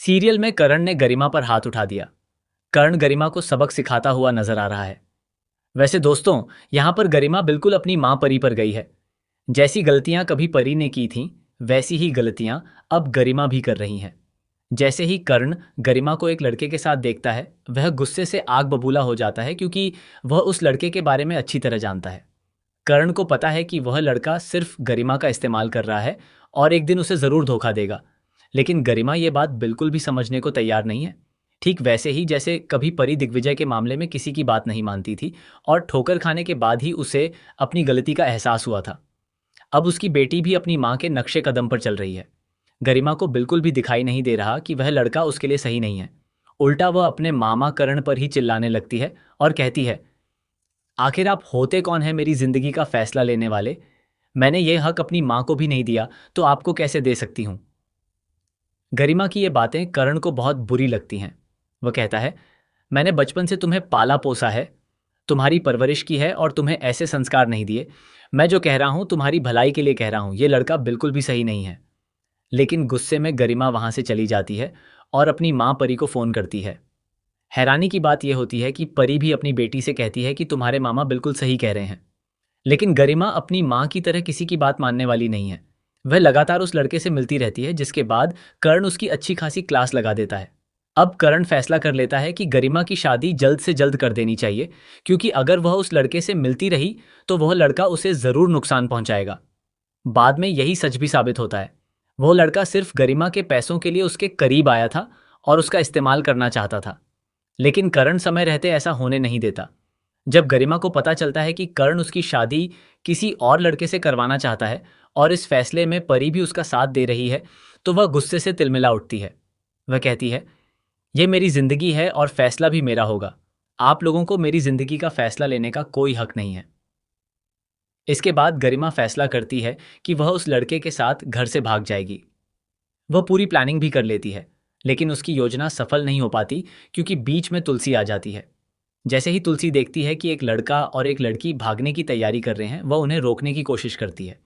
Serial में करण ने गरिमा पर हाथ उठा दिया। करण गरिमा को सबक सिखाता हुआ नजर आ रहा है। वैसे दोस्तों, यहाँ पर गरिमा बिल्कुल अपनी माँ परी पर गई है। जैसी गलतियां कभी परी ने की थीं, वैसी ही गलतियां अब गरिमा भी कर रही हैं। जैसे ही कर्ण गरिमा को एक लड़के के साथ देखता है, वह गुस्से से आग बबूला हो जाता है क्योंकि वह उस लड़के के बारे में अच्छी तरह जानता है। कर्ण को पता है कि वह लड़का सिर्फ गरिमा का इस्तेमाल कर रहा है और एक दिन उसे जरूर धोखा देगा। लेकिन गरिमा ये बात बिल्कुल भी समझने को तैयार नहीं है। ठीक वैसे ही जैसे कभी परी दिग्विजय के मामले में किसी की बात नहीं मानती थी और ठोकर खाने के बाद ही उसे अपनी गलती का एहसास हुआ था। अब उसकी बेटी भी अपनी माँ के नक्शे कदम पर चल रही है। गरिमा को बिल्कुल भी दिखाई नहीं दे रहा कि वह लड़का उसके लिए सही नहीं है। उल्टा वह अपने मामा करण पर ही चिल्लाने लगती है और कहती है, आखिर आप होते कौन है मेरी जिंदगी का फैसला लेने वाले? मैंने ये हक अपनी माँ को भी नहीं दिया तो आपको कैसे दे सकती हूँ? गरिमा की ये बातें करण को बहुत बुरी लगती हैं। वह कहता है, मैंने बचपन से तुम्हें पाला पोसा है, तुम्हारी परवरिश की है और तुम्हें ऐसे संस्कार नहीं दिए। मैं जो कह रहा हूँ तुम्हारी भलाई के लिए कह रहा हूँ, ये लड़का बिल्कुल भी सही नहीं है। लेकिन गुस्से में गरिमा वहां से चली जाती है और अपनी माँ परी को फोन करती है। हैरानी की बात यह होती है कि परी भी अपनी बेटी से कहती है कि तुम्हारे मामा बिल्कुल सही कह रहे हैं। लेकिन गरिमा अपनी माँ की तरह किसी की बात मानने वाली नहीं है। वह लगातार उस लड़के से मिलती रहती है, जिसके बाद कर्ण उसकी अच्छी खासी क्लास लगा देता है। अब कर्ण फैसला कर लेता है कि गरिमा की शादी जल्द से जल्द कर देनी चाहिए, क्योंकि अगर वह उस लड़के से मिलती रही तो वह लड़का उसे जरूर नुकसान पहुंचाएगा। बाद में यही सच भी साबित होता है। वो लड़का सिर्फ गरिमा के पैसों के लिए उसके करीब आया था और उसका इस्तेमाल करना चाहता था। लेकिन कर्ण समय रहते ऐसा होने नहीं देता। जब गरिमा को पता चलता है कि कर्ण उसकी शादी किसी और लड़के से करवाना चाहता है और इस फैसले में परी भी उसका साथ दे रही है, तो वह गुस्से से तिलमिला उठती है। वह कहती है, यह मेरी जिंदगी है और फैसला भी मेरा होगा। आप लोगों को मेरी जिंदगी का फैसला लेने का कोई हक नहीं है। इसके बाद गरिमा फैसला करती है कि वह उस लड़के के साथ घर से भाग जाएगी। वह पूरी प्लानिंग भी कर लेती है, लेकिन उसकी योजना सफल नहीं हो पाती क्योंकि बीच में तुलसी आ जाती है। जैसे ही तुलसी देखती है कि एक लड़का और एक लड़की भागने की तैयारी कर रहे हैं, वह उन्हें रोकने की कोशिश करती है।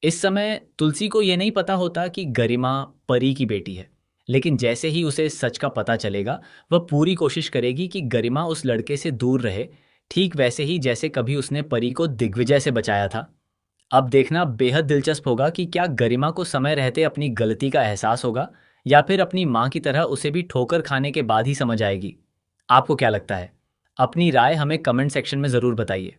इस समय तुलसी को यह नहीं पता होता कि गरिमा परी की बेटी है। लेकिन जैसे ही उसे इस सच का पता चलेगा, वह पूरी कोशिश करेगी कि गरिमा उस लड़के से दूर रहे, ठीक वैसे ही जैसे कभी उसने परी को दिग्विजय से बचाया था। अब देखना बेहद दिलचस्प होगा कि क्या गरिमा को समय रहते अपनी गलती का एहसास होगा या फिर अपनी माँ की तरह उसे भी ठोकर खाने के बाद ही समझ आएगी। आपको क्या लगता है? अपनी राय हमें कमेंट सेक्शन में ज़रूर बताइए।